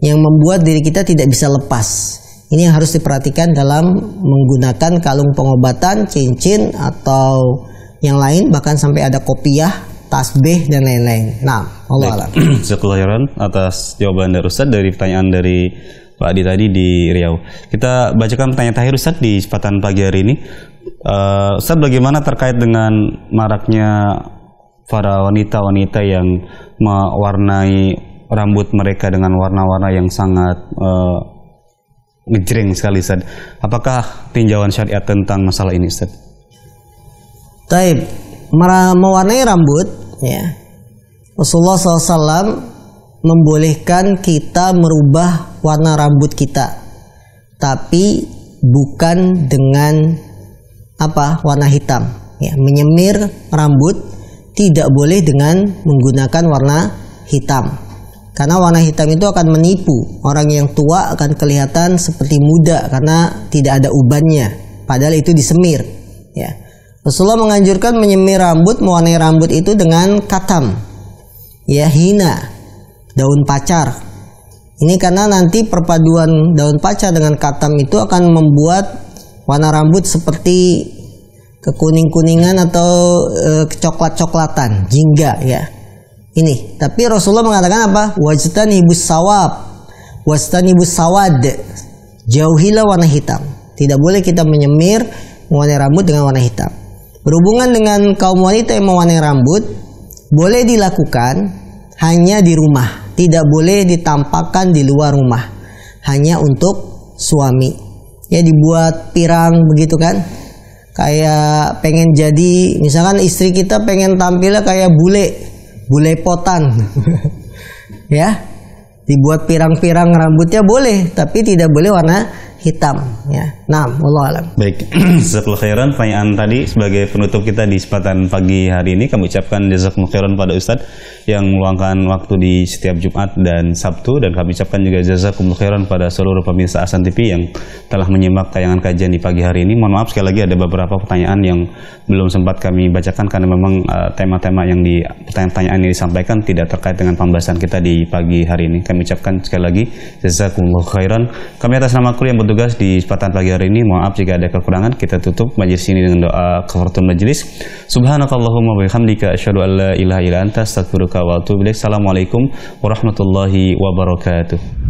yang membuat diri kita tidak bisa lepas. Ini yang harus diperhatikan dalam menggunakan kalung pengobatan, cincin atau yang lain, bahkan sampai ada kopiah, tasbih dan lain-lain. Nah, Allah a'lam. Jazakallahu atas jawaban dari Ustaz dari pertanyaan dari Pak Adi tadi di Riau. Kita bacakan pertanyaan terakhir Ustaz di kesempatan pagi hari ini. Ustaz, bagaimana terkait dengan maraknya para wanita-wanita yang mewarnai rambut mereka dengan warna-warna yang sangat ngejreng sekali Ustaz. Apakah tinjauan syariat tentang masalah ini Ustaz? Taib, mewarnai rambut, ya. Rasulullah SAW membolehkan kita merubah warna rambut kita, tapi bukan dengan warna hitam. Ya, menyemir rambut tidak boleh dengan menggunakan warna hitam, karena warna hitam itu akan menipu. Orang yang tua akan kelihatan seperti muda karena tidak ada ubannya, padahal itu disemir. Ya. Rasulullah menganjurkan menyemir rambut, mewarnai rambut itu dengan katam, ya, hina, daun pacar. Ini karena nanti perpaduan daun pacar dengan katam itu akan membuat warna rambut seperti kekuning-kuningan atau kecoklat-coklatan, jingga, ya. Ini, tapi Rasulullah mengatakan apa? Wajtanibus sawab, wajtanibus sawad. Jauhilah warna hitam. Tidak boleh kita menyemir, mewarnai rambut dengan warna hitam. Berhubungan dengan kaum wanita yang mewarnai rambut, boleh dilakukan hanya di rumah, tidak boleh ditampakkan di luar rumah, hanya untuk suami. Ya, dibuat pirang begitu kan, kayak pengen jadi, misalkan istri kita pengen tampilnya kayak bule potan. Ya, dibuat pirang-pirang rambutnya boleh, tapi tidak boleh warna hitam ya. Nah, wallahu alam. Baik, jazakallahu khairan. Pertanyaan tadi sebagai penutup kita di kesempatan pagi hari ini, kami ucapkan jazakumullah khairan pada Ustadz yang meluangkan waktu di setiap Jumat dan Sabtu, dan kami ucapkan juga jazakumullah khairan pada seluruh pemirsa Ahsan TV yang telah menyimak tayangan kajian di pagi hari ini. Mohon maaf sekali lagi ada beberapa pertanyaan yang belum sempat kami bacakan karena memang tema-tema yang di pertanyaan-pertanyaan yang disampaikan tidak terkait dengan pembahasan kita di pagi hari ini. Kami ucapkan sekali lagi jazakumullah khairan. Kami atas nama kru yang bertugas di kesempatan pagi hari ini, maaf jika ada kekurangan. Kita tutup majelis ini dengan doa kafaratul majelis. Subhanakallahumma wa bihamdika asyhadu an la ilaha illa anta astaghfiruka wa atubu ilaik. Assalamualaikum warahmatullahi wabarakatuh.